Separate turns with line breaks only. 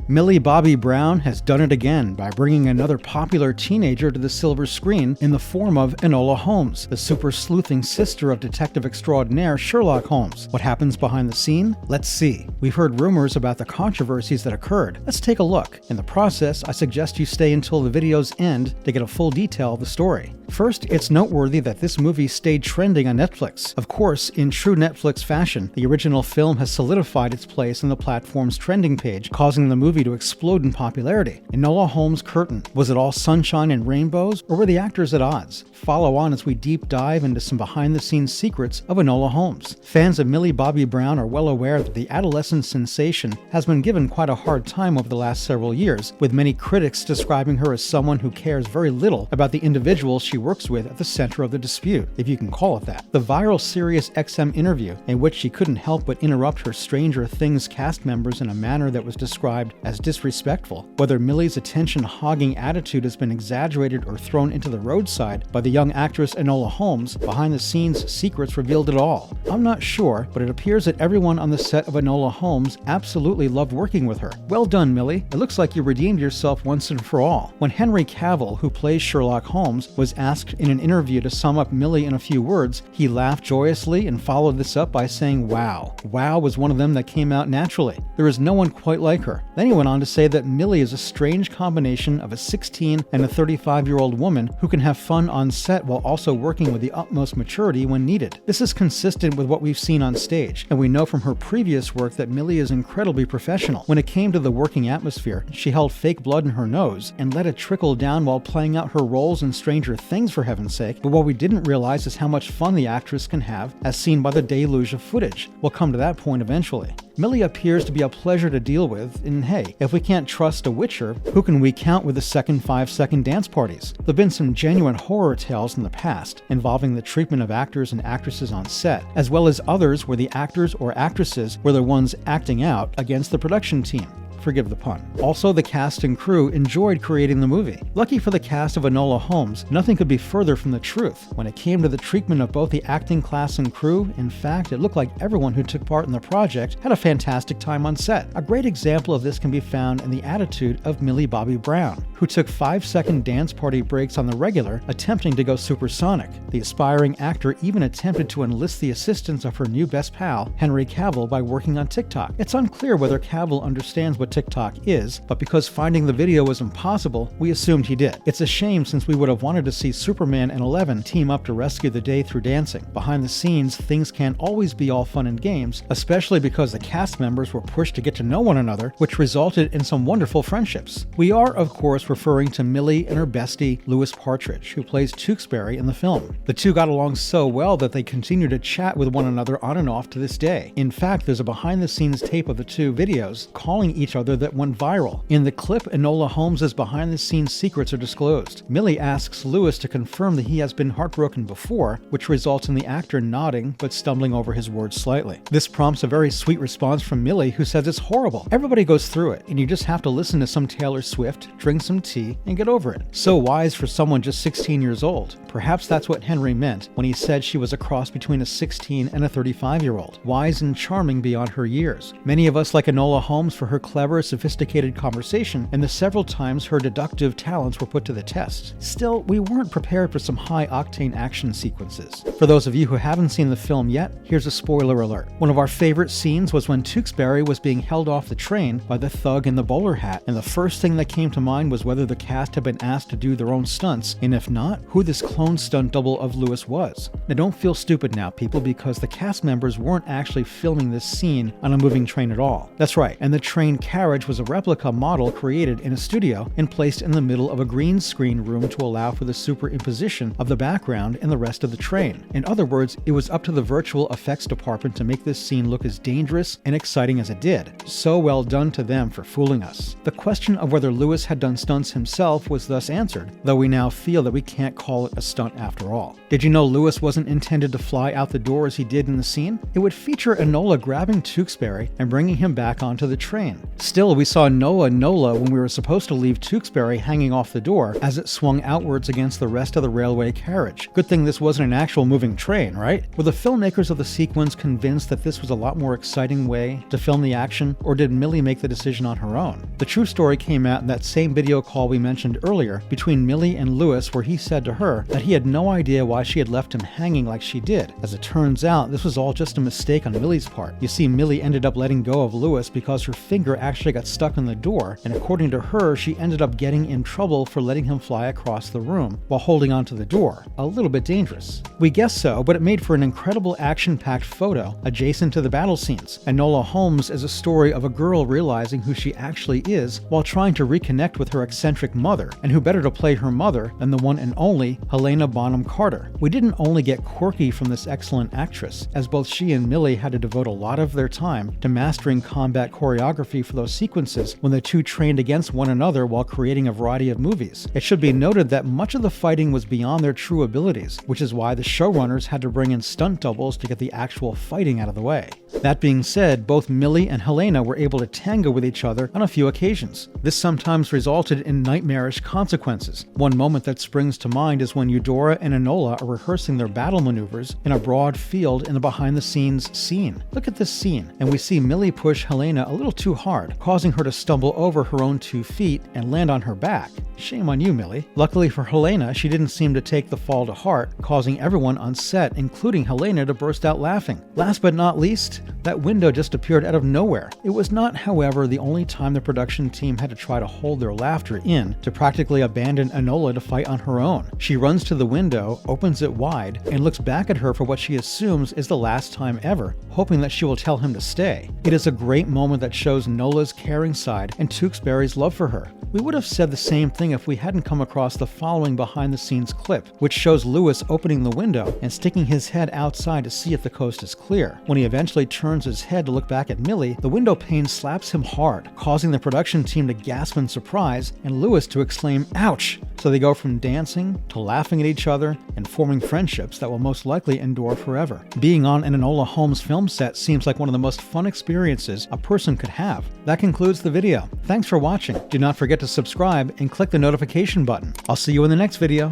Millie Bobby Brown has done it again by bringing another popular teenager to the silver screen in the form of Enola Holmes, the super-sleuthing sister of detective extraordinaire Sherlock Holmes. What happens behind the scene? Let's see. We've heard rumors about the controversies that occurred. Let's take a look. In the process, I suggest you stay until the video's end to get a full detail of the story. First, it's noteworthy that this movie stayed trending on Netflix. Of course, in true Netflix fashion, the original film has solidified its place on the platform's trending page, causing the movie to explode in popularity. Enola Holmes' curtain. Was it all sunshine and rainbows, or were the actors at odds? Follow on as we deep dive into some behind-the-scenes secrets of Enola Holmes. Fans of Millie Bobby Brown are well aware that the adolescent sensation has been given quite a hard time over the last several years, with many critics describing her as someone who cares very little about the individuals she works with at the center of the dispute, if you can call it that. The viral Sirius XM interview, in which she couldn't help but interrupt her Stranger Things cast members in a manner that was described as disrespectful. Whether Millie's attention-hogging attitude has been exaggerated or thrown into the roadside by the young actress Enola Holmes, behind-the-scenes secrets revealed it all. I'm not sure, but it appears that everyone on the set of Enola Holmes absolutely loved working with her. Well done, Millie. It looks like you redeemed yourself once and for all. When Henry Cavill, who plays Sherlock Holmes, was asked in an interview to sum up Millie in a few words, he laughed joyously and followed this up by saying, "Wow." Wow was one of them that came out naturally. There is no one quite like her. Then he went on to say that Millie is a strange combination of a 16 and a 35-year-old woman who can have fun on set while also working with the utmost maturity when needed. This is consistent with what we've seen on stage, and we know from her previous work that Millie is incredibly professional. When it came to the working atmosphere, she held fake blood in her nose and let it trickle down while playing out her roles in Stranger Things, for heaven's sake. But what we didn't realize is how much fun the actress can have, as seen by the deluge of footage. We'll come to that point eventually. Millie appears to be a pleasure to deal with, and hey, if we can't trust a Witcher, who can we count with the second 5-second dance parties? There've been some genuine horror tales in the past, involving the treatment of actors and actresses on set, as well as others where the actors or actresses were the ones acting out against the production team. Forgive the pun. Also, the cast and crew enjoyed creating the movie. Lucky for the cast of Enola Holmes, nothing could be further from the truth. When it came to the treatment of both the acting class and crew, in fact, it looked like everyone who took part in the project had a fantastic time on set. A great example of this can be found in the attitude of Millie Bobby Brown, who took 5-second dance party breaks on the regular, attempting to go supersonic. The aspiring actor even attempted to enlist the assistance of her new best pal, Henry Cavill, by working on TikTok. It's unclear whether Cavill understands what TikTok is, but because finding the video was impossible, we assumed he did. It's a shame, since we would have wanted to see Superman and Eleven team up to rescue the day through dancing. Behind the scenes, things can't always be all fun and games, especially because the cast members were pushed to get to know one another, which resulted in some wonderful friendships. We are, of course, referring to Millie and her bestie, Louis Partridge, who plays Tewksbury in the film. The two got along so well that they continue to chat with one another on and off to this day. In fact, there's a behind-the-scenes tape of the two videos calling each other that went viral. In the clip, Enola Holmes' behind-the-scenes secrets are disclosed. Millie asks Louis to confirm that he has been heartbroken before, which results in the actor nodding but stumbling over his words slightly. This prompts a very sweet response from Millie, who says it's horrible. Everybody goes through it, and you just have to listen to some Taylor Swift, drink some tea, and get over it. So wise for someone just 16 years old. Perhaps that's what Henry meant when he said she was a cross between a 16 and a 35-year-old. Wise and charming beyond her years. Many of us like Enola Holmes for her clever, sophisticated conversation and the several times her deductive talents were put to the test. Still, we weren't prepared for some high-octane action sequences. For those of you who haven't seen the film yet, here's a spoiler alert. One of our favorite scenes was when Tewksbury was being held off the train by the thug in the bowler hat, and the first thing that came to mind was whether the cast had been asked to do their own stunts, and if not, who this clone stunt double of Louis was. Now don't feel stupid now, people, because the cast members weren't actually filming this scene on a moving train at all. That's right, and the train carriage was a replica model created in a studio and placed in the middle of a green screen room to allow for the superimposition of the background and the rest of the train. In other words, it was up to the virtual effects department to make this scene look as dangerous and exciting as it did. So well done to them for fooling us. The question of whether Louis had done stunts himself was thus answered, though we now feel that we can't call it a stunt after all. Did you know Louis wasn't intended to fly out the door as he did in the scene? It would feature Enola grabbing Tewksbury and bringing him back onto the train. Still, we saw Nola when we were supposed to leave Tewkesbury hanging off the door as it swung outwards against the rest of the railway carriage. Good thing this wasn't an actual moving train, right? Were the filmmakers of the sequence convinced that this was a lot more exciting way to film the action, or did Millie make the decision on her own? The true story came out in that same video call we mentioned earlier between Millie and Lewis, where he said to her that he had no idea why she had left him hanging like she did. As it turns out, this was all just a mistake on Millie's part. You see, Millie ended up letting go of Lewis because her finger actually got stuck in the door, and according to her, she ended up getting in trouble for letting him fly across the room while holding onto the door. A little bit dangerous. We guess so, but it made for an incredible action-packed photo adjacent to the battle scenes. Enola Holmes is a story of a girl realizing who she actually is while trying to reconnect with her eccentric mother, and who better to play her mother than the one and only Helena Bonham Carter. We didn't only get quirky from this excellent actress, as both she and Millie had to devote a lot of their time to mastering combat choreography for those sequences when the two trained against one another while creating a variety of movies. It should be noted that much of the fighting was beyond their true abilities, which is why the showrunners had to bring in stunt doubles to get the actual fighting out of the way. That being said, both Millie and Helena were able to tango with each other on a few occasions. This sometimes resulted in nightmarish consequences. One moment that springs to mind is when Eudora and Enola are rehearsing their battle maneuvers in a broad field in the behind-the-scenes scene. Look at this scene, and we see Millie push Helena a little too hard, causing her to stumble over her own 2 feet and land on her back. Shame on you, Millie. Luckily for Helena, she didn't seem to take the fall to heart, causing everyone on set, including Helena, to burst out laughing. Last but not least, that window just appeared out of nowhere. It was not, however, the only time the production team had to try to hold their laughter in to practically abandon Enola to fight on her own. She runs to the window, opens it wide, and looks back at her for what she assumes is the last time ever, hoping that she will tell him to stay. It is a great moment that shows Nola's caring side and Tewkesbury's love for her. We would have said the same thing if we hadn't come across the following behind-the-scenes clip, which shows Lewis opening the window and sticking his head outside to see if the coast is clear. When he eventually turns his head to look back at Millie, the window pane slaps him hard, causing the production team to gasp in surprise and Lewis to exclaim, "Ouch!" So they go from dancing to laughing at each other and forming friendships that will most likely endure forever. Being on an Enola Holmes film set seems like one of the most fun experiences a person could have. That concludes the video. Thanks for watching. Do not forget to subscribe and click the notification button. I'll see you in the next video.